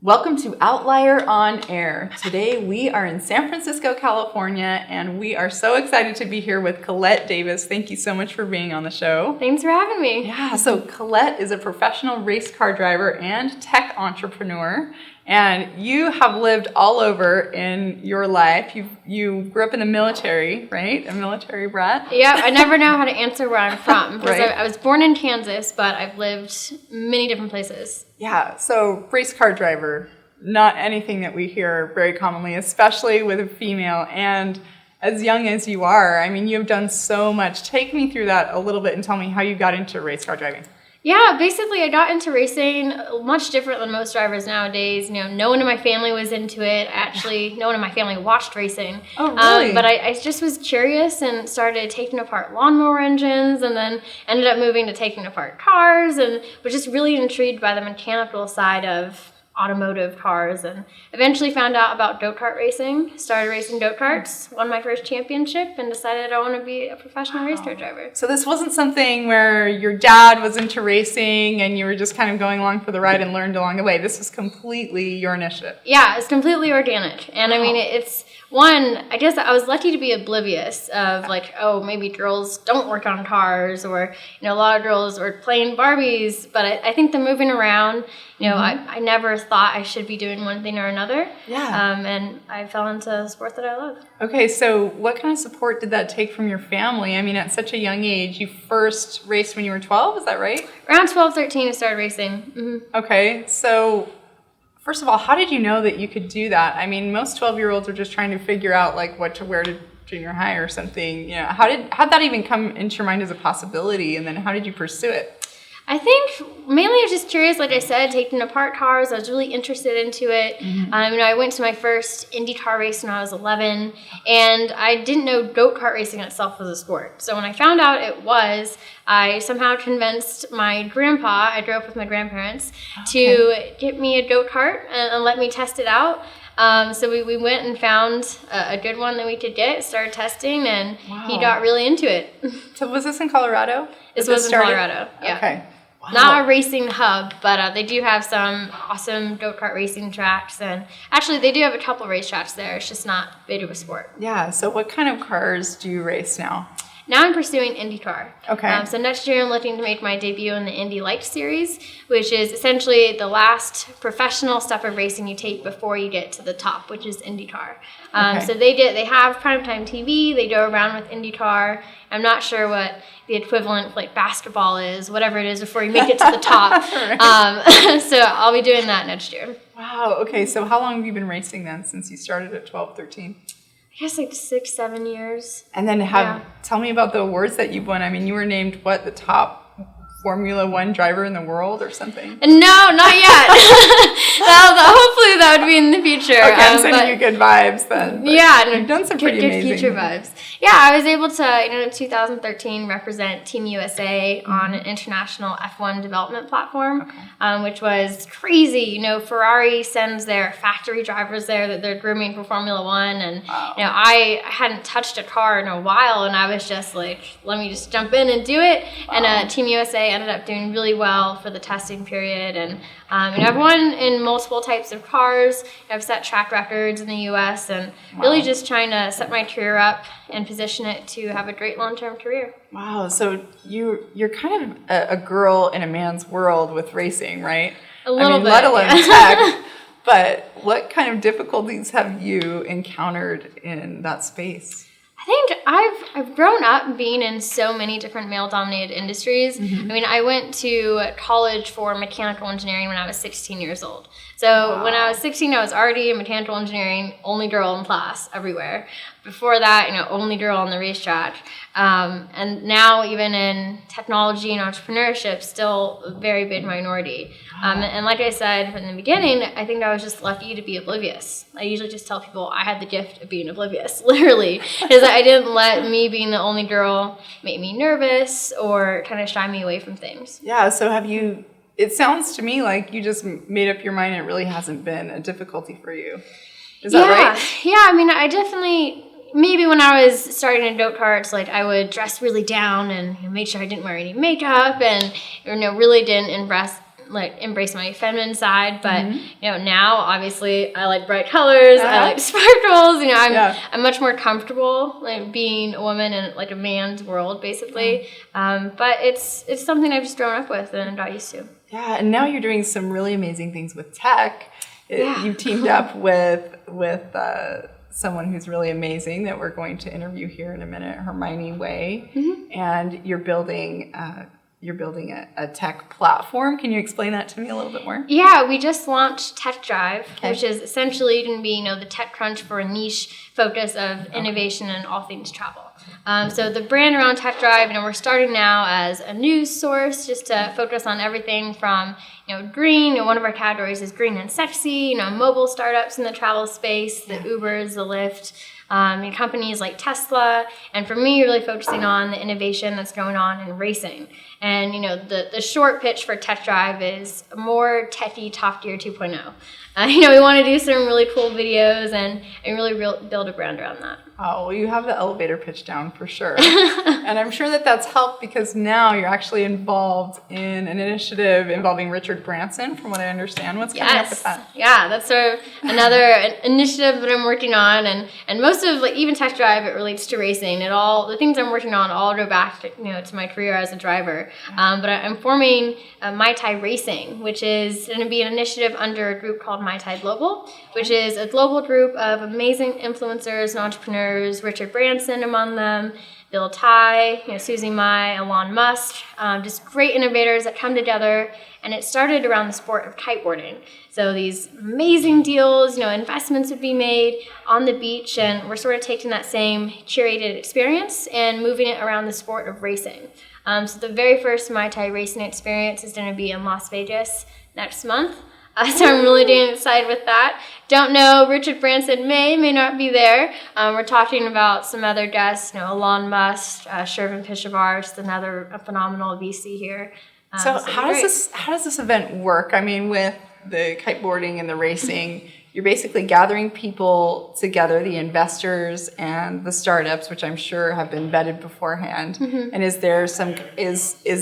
Welcome to Outlier on Air. Today we are in San Francisco, California, and we are so excited to be here with Collete Davis. Thank you so much for being on the show. Thanks for having me. Yeah, so Collete is a professional race car driver and tech entrepreneur, and you have lived all over in your life. You grew up in the military, right? A military brat? Yeah, I never know how to answer where I'm from. Because Right. I was born in Kansas, but I've lived many different places. Yeah, so race car driver, not anything that we hear very commonly, especially with a female. And as young as you are, I mean, you've done so much. Take me through that a little bit and tell me how you got into race car driving. Yeah, basically I got into racing much different than most drivers nowadays. You know, no one in my family was into it. Actually, no one in my family watched racing. Oh, really? But I just was curious and started taking apart lawnmower engines, and then ended up moving to taking apart cars, and was just really intrigued by the mechanical side of automotive cars, and eventually found out about go-kart racing, started racing go-karts, won my first championship, and decided I want to be a professional race car driver. So this wasn't something where your dad was into racing and you were just kind of going along for the ride and learned along the way. This was completely your initiative. Yeah, it's completely organic. And I mean, it's one, I guess I was lucky to be oblivious of like, oh, maybe girls don't work on cars, or, you know, a lot of girls were playing Barbies. But I think the moving around, you know, I never thought I should be doing one thing or another. Yeah. And I fell into a sport that I love. Okay, so what kind of support did that take from your family? I mean, at such a young age, you first raced when you were 12, is that right? Around 12, 13, I started racing. Mm-hmm. Okay, so first of all, how did you know that you could do that? I mean, most 12-year-olds are just trying to figure out like what to wear to junior high or something. You know, how'd that even come into your mind as a possibility, and then how did you pursue it? I think mainly I was just curious, like I said, taking apart cars. I was really interested into it. You know, I went to my first Indy car race when I was 11, and I didn't know go-kart racing itself was a sport. So when I found out it was, I somehow convinced my grandpa, I grew up with my grandparents, to get me a go-kart and let me test it out. So we went and found a good one that we could get, started testing, and he got really into it. So was this in Colorado? This was in Colorado, yeah. Okay. Wow. Not a racing hub, but they do have some awesome go-kart racing tracks, and actually they do have a couple racetracks there. It's just not big of a sport. Yeah, so what kind of cars do you race now? Now I'm pursuing IndyCar. Okay. So next year I'm looking to make my debut in the Indy Light Series, which is essentially the last professional step of racing you take before you get to the top, which is IndyCar. So they have primetime TV. They go around with IndyCar. I'm not sure what the equivalent like basketball is, whatever it is, before you make it to the top. So I'll be doing that next year. Wow. Okay. So how long have you been racing then, since you started at 12, 13? I guess like 6-7 years. And then tell me about the awards that you've won. I mean, you were named, the top Formula One driver in the world or something? No, not yet. Hopefully that would be in the future. Okay, I'm sending you good vibes then. Yeah. You've done some pretty amazing future vibes. Yeah, I was able to, in 2013, represent Team USA on an international F1 development platform, which was crazy. Ferrari sends their factory drivers there that they're grooming for Formula One, and I hadn't touched a car in a while, and I was just like, let me just jump in and do it. Wow. And Team USA ended up doing really well for the testing period, and I've won in multiple types of cars. I've set track records in the U.S. and really just trying to set my career up and position it to have a great long-term career. Wow, so you're kind of a girl in a man's world with racing, right? A little bit, let alone tech. But what kind of difficulties have you encountered in that space? I think I've grown up being in so many different male-dominated industries. I mean, I went to college for mechanical engineering when I was 16 years old. So when I was 16, I was already in mechanical engineering, only girl in class everywhere. Before that, only girl on the racetrack. And now even in technology and entrepreneurship, still a very big minority. And like I said from the beginning, I think I was just lucky to be oblivious. I usually just tell people I had the gift of being oblivious, literally, because I didn't let me being the only girl make me nervous or kind of shy me away from things. Yeah, so it sounds to me like you just made up your mind and it really hasn't been a difficulty for you. Is that right? Yeah, I mean, I definitely... Maybe when I was starting in go-karts, like I would dress really down and make sure I didn't wear any makeup and really didn't like embrace my feminine side, but now obviously I like bright colors, I like sparkles. I'm much more comfortable like being a woman in like a man's world, basically. But it's something I've just grown up with and got used to. Yeah, and now you're doing some really amazing things with tech. You've teamed up with someone who's really amazing that we're going to interview here in a minute, Hermione Way, and you're building a tech platform. Can you explain that to me a little bit more? Yeah, we just launched TechDrive, which is essentially going to be the tech crunch for a niche focus of innovation and all things travel. So the brand around TechDrive, we're starting now as a news source just to focus on everything from green. One of our categories is green and sexy. Mobile startups in the travel space, the Ubers, the Lyft. Companies like Tesla, and for me, really focusing on the innovation that's going on in racing. And the short pitch for TechDrive is more techie Top Gear 2.0. We want to do some really cool videos and really build a brand around that. Oh, well, you have the elevator pitch down for sure. And I'm sure that that's helped because now you're actually involved in an initiative involving Richard Branson, from what I understand. What's coming up with that? Yeah, that's sort of another initiative that I'm working on. And most of even TechDrive, it relates to racing. The things I'm working on all go back to, to my career as a driver. But I'm forming Mai Tai Racing, which is going to be an initiative under a group called Mai Tai Global, which is a global group of amazing influencers and entrepreneurs, Richard Branson among them, Bill Tai, Susie Mai, Elon Musk, just great innovators that come together. And it started around the sport of kiteboarding. So these amazing deals, investments would be made on the beach, and we're sort of taking that same curated experience and moving it around the sport of racing. So the very first Mai Tai racing experience is going to be in Las Vegas next month. So I'm really getting excited with that. Don't know, Richard Branson may not be there. We're talking about some other guests, Elon Musk, Shervin Pishavar, just another phenomenal VC here. So how does this event work? I mean, with the kiteboarding and the racing, you're basically gathering people together, the investors and the startups, which I'm sure have been vetted beforehand. And is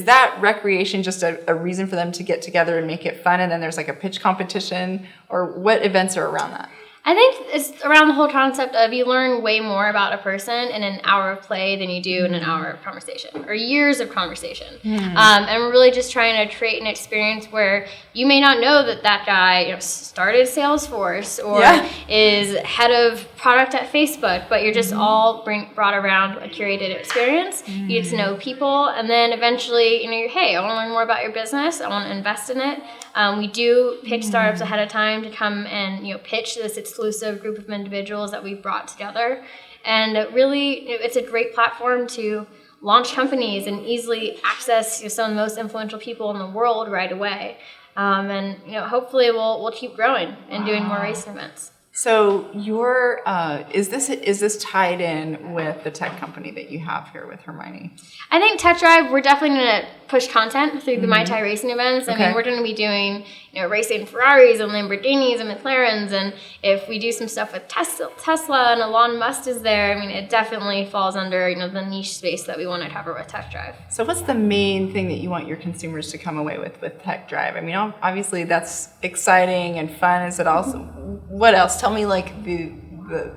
that recreation just a reason for them to get together and make it fun? And then there's like a pitch competition, or what events are around that? I think it's around the whole concept of you learn way more about a person in an hour of play than you do in an hour of conversation or years of conversation. And we're really just trying to create an experience where you may not know that guy started Salesforce or is head of product at Facebook, but you're just all brought around a curated experience. You get to know people, and then eventually you're, hey, I want to learn more about your business. I want to invest in it. We do pitch startups ahead of time to come and pitch this exclusive group of individuals that we've brought together, and really it's a great platform to launch companies and easily access some of the most influential people in the world right away. And hopefully we'll keep growing and doing more racing events. So is this tied in with the tech company that you have here with Hermione? I think TechDrive, we're definitely going to push content through the Mai Tai racing events. I mean, we're going to be doing racing Ferraris and Lamborghinis and McLarens, and if we do some stuff with Tesla and Elon Musk is there, I mean, it definitely falls under the niche space that we want to cover with TechDrive. So what's the main thing that you want your consumers to come away with TechDrive? I mean, obviously that's exciting and fun. Is it also, what else? Tell me like the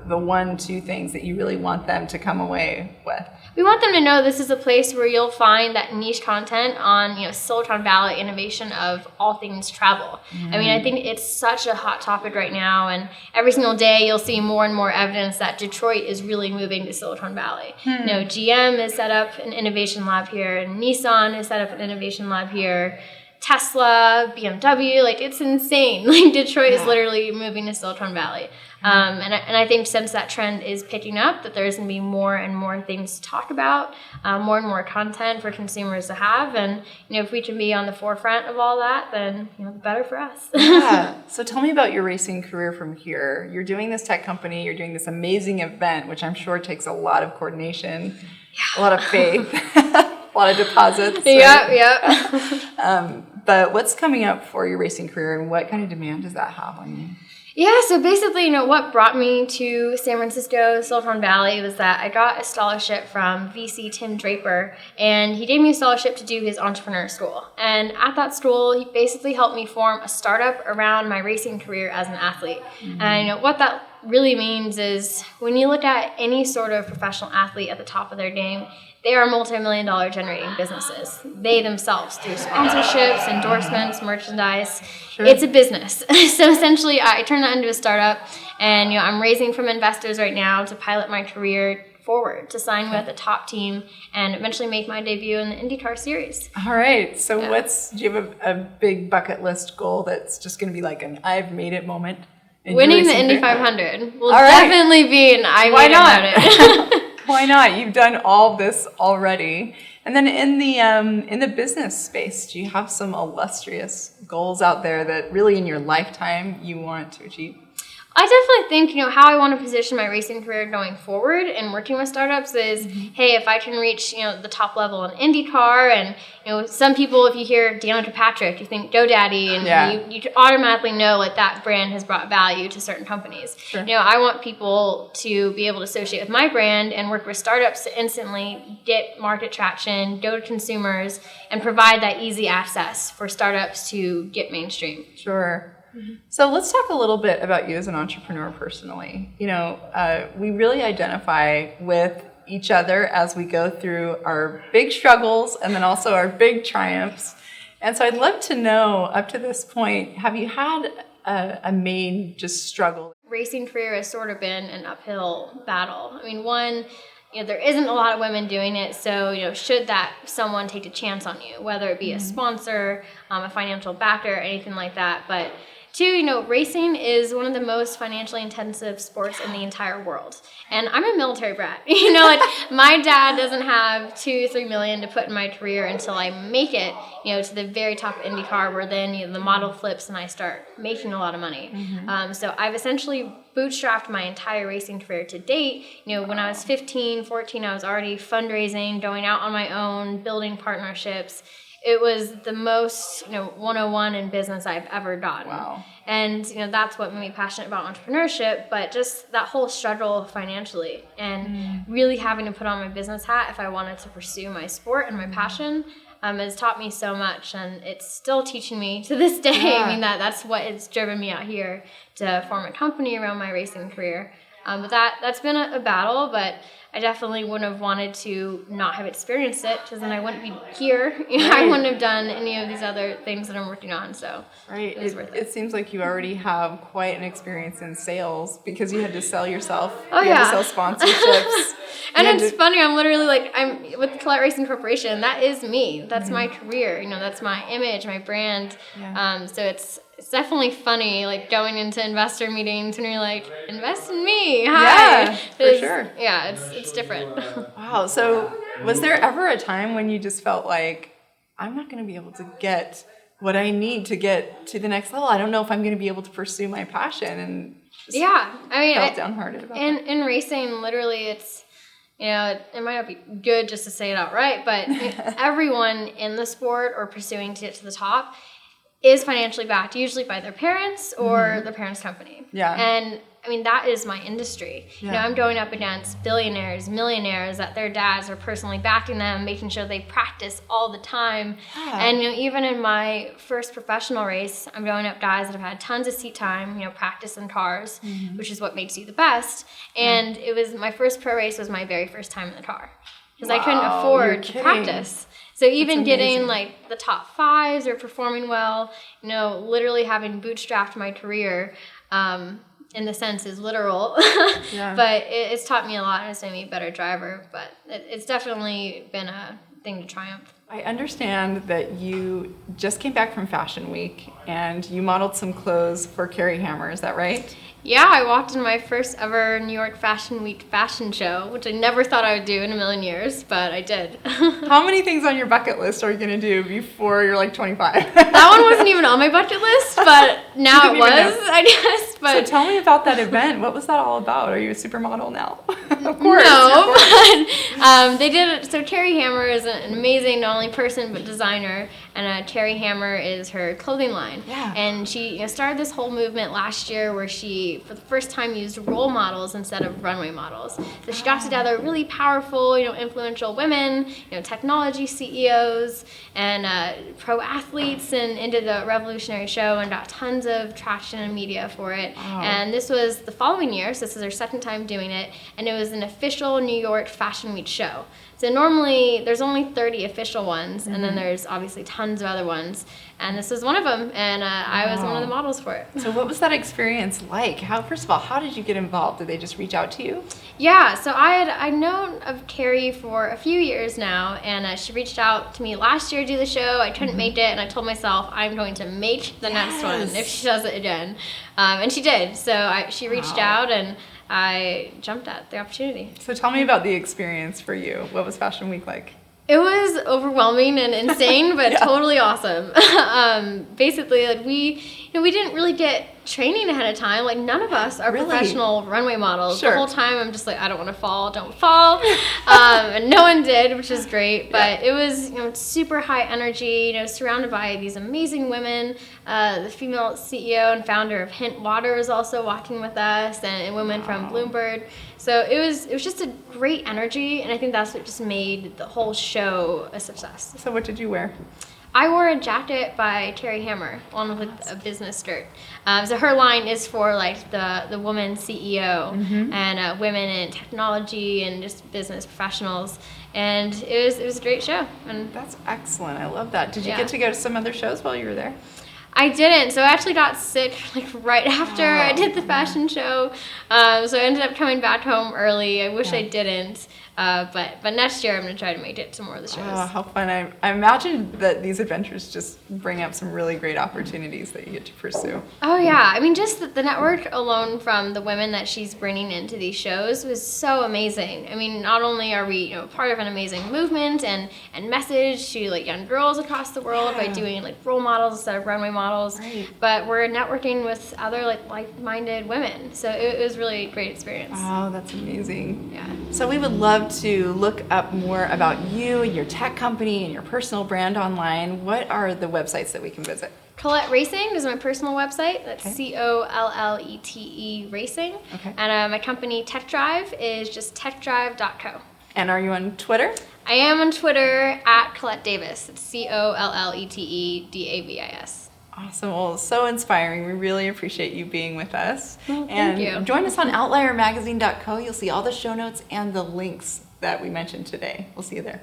1-2 things that you really want them to come away with. We want them to know this is a place where you'll find that niche content on Silicon Valley innovation of all things travel. I mean, I think it's such a hot topic right now, and every single day you'll see more and more evidence that Detroit is really moving to Silicon Valley. GM has set up an innovation lab here, and Nissan has set up an innovation lab here. Tesla, BMW, it's insane. Detroit is literally moving to Silicon Valley. And I think since that trend is picking up, that there's going to be more and more things to talk about, more and more content for consumers to have. And, if we can be on the forefront of all that, then, the better for us. So tell me about your racing career from here. You're doing this tech company, you're doing this amazing event, which I'm sure takes a lot of coordination, a lot of faith, a lot of deposits. Right? But what's coming up for your racing career, and what kind of demand does that have on you? Yeah, so basically, what brought me to San Francisco, Silicon Valley, was that I got a scholarship from VC Tim Draper, and he gave me a scholarship to do his entrepreneur school. And at that school, he basically helped me form a startup around my racing career as an athlete. Mm-hmm. And what that really means is when you look at any sort of professional athlete at the top of their game, they are multi-million-dollar generating businesses. They themselves, through sponsorships, endorsements, merchandise, sure. It's a business. So essentially, I turned that into a startup, and I'm raising from investors right now to pilot my career forward, to sign with a top team, and eventually make my debut in the IndyCar series. All right. So do you have a big bucket list goal that's just going to be like an I've made it moment? Winning the Indy 500 will definitely be an I made it moment. Why not? You've done all this already. And then in the business space, do you have some illustrious goals out there that really in your lifetime you want to achieve? I definitely think, how I want to position my racing career going forward and working with startups is, hey, if I can reach, the top level in IndyCar, and, some people, if you hear Deandra Patrick, you think GoDaddy, and you automatically know that brand has brought value to certain companies. Sure. I want people to be able to associate with my brand and work with startups to instantly get market traction, go to consumers, and provide that easy access for startups to get mainstream. Sure. So let's talk a little bit about you as an entrepreneur personally. We really identify with each other as we go through our big struggles and then also our big triumphs. And so I'd love to know, up to this point, have you had a main just struggle? Racing career has sort of been an uphill battle. I mean, one, there isn't a lot of women doing it, so, should that someone take a chance on you, whether it be a sponsor, a financial backer, anything like that. But two, racing is one of the most financially intensive sports in the entire world. And I'm a military brat. My dad doesn't have $2-3 million to put in my career until I make it, to the very top of IndyCar, where then, the model flips and I start making a lot of money. Mm-hmm. So I've essentially bootstrapped my entire racing career to date. When I was 15, 14, I was already fundraising, going out on my own, building partnerships. It was the most, 101 in business I've ever done. Wow. And, that's what made me passionate about entrepreneurship, but just that whole struggle financially and really having to put on my business hat if I wanted to pursue my sport and my passion has taught me so much, and it's still teaching me to this day. Yeah. I mean, that's what has driven me out here to form a company around my racing career. But that's been a battle, but I definitely wouldn't have wanted to not have experienced it, because then I wouldn't be here. I wouldn't have done any of these other things that I'm working on. So it was worth it. It seems like you already have quite an experience in sales, because you had to sell yourself. Oh, you had to sell sponsorships. And it's funny. I'm literally I'm with the Collete Racing Corporation. That is me. That's my career. That's my image, my brand. Yeah. So it's definitely funny, going into investor meetings when you're like, invest in me. Hi. Yeah, for sure. Yeah, it's different. Wow. So was there ever a time when you just felt like, I'm not going to be able to get what I need to get to the next level? I don't know if I'm going to be able to pursue my passion. And felt downhearted about that. In racing, literally, it's, it might not be good just to say it outright, but everyone in the sport or pursuing to get to the top is financially backed, usually by their parents or their parents' company. Yeah. And that is my industry. Yeah. I'm going up against billionaires, millionaires that their dads are personally backing them, making sure they practice all the time. Yeah. And even in my first professional race, I'm going up guys that have had tons of seat time, practice in cars, which is what makes you the best. And it was my first pro race was my very first time in the car, because I couldn't afford to practice. So even getting the top fives or performing well, literally having bootstrapped my career, in the sense is literal, but it's taught me a lot, and it's made me a better driver. But it's definitely been a thing to triumph. I understand that you just came back from Fashion Week and you modeled some clothes for Carrie Hammer. Is that right? Yeah, I walked in my first ever New York Fashion Week fashion show, which I never thought I would do in a million years, but I did. How many things on your bucket list are you going to do before you're 25? That one wasn't even on my bucket list, but now it was, I guess. But so tell me about that event. What was that all about? Are you a supermodel now? Of course. No, but they did it. So Carrie Hammer is an amazing, not only person, but designer. and Terry Hammer is her clothing line. Yeah. And she started this whole movement last year where she, for the first time, used role models instead of runway models. So she got together really powerful, influential women, technology CEOs, and pro athletes, and did the revolutionary show and got tons of traction in media for it. Wow. And this was the following year, so this is her second time doing it, and it was an official New York Fashion Week show. So normally there's only 30 official ones, and then there's obviously tons of other ones, and this was one of them, and I was one of the models for it. So what was that experience like? First of all, how did you get involved? Did they just reach out to you? Yeah, so I'd known of Carrie for a few years now, and she reached out to me last year to do the show. I couldn't make it, and I told myself I'm going to make the next one if she does it again, and she did. So she reached out, and I jumped at the opportunity. So tell me about the experience for you. What was Fashion Week like? It was overwhelming and insane, but totally awesome. Basically, we didn't really get training ahead of time. Like, none of us are professional runway models. Sure. The whole time I'm just like, I don't want to fall, don't fall. And no one did, which is great. But it was, super high energy, surrounded by these amazing women. The female CEO and founder of Hint Water is also walking with us, and women from Bloomberg. So it was just a great energy, and I think that's what just made the whole show a success. So what did you wear? I wore a jacket by Terry Hammer, along with a business skirt. So her line is for like the woman CEO and women in technology and just business professionals. And it was a great show. And That's excellent. I love that. Did you get to go to some other shows while you were there? I didn't. So I actually got sick like right after I did the fashion show. So I ended up coming back home early. I wish I didn't. But next year I'm going to try to make it to more of the shows. Oh, how fun. I imagine that these adventures just bring up some really great opportunities that you get to pursue. Oh, yeah. I mean, just the network alone from the women that she's bringing into these shows was so amazing. I mean, not only are we part of an amazing movement and message to like young girls across the world by doing like role models instead of runway models, but we're networking with other like-minded women. So it was really a great experience. Oh, that's amazing. Yeah. So we would love to look up more about you and your tech company and your personal brand online. What are the websites that we can visit? Collete Racing is my personal website. That's COLLETE Racing. Okay. And my company TechDrive is just techdrive.co. And are you on Twitter? I am on Twitter at Collete Davis. It's COLLETEDAVIS. Awesome. Well, so inspiring. We really appreciate you being with us. Well, thank you. Join us on outliermagazine.co. You'll see all the show notes and the links that we mentioned today. We'll see you there.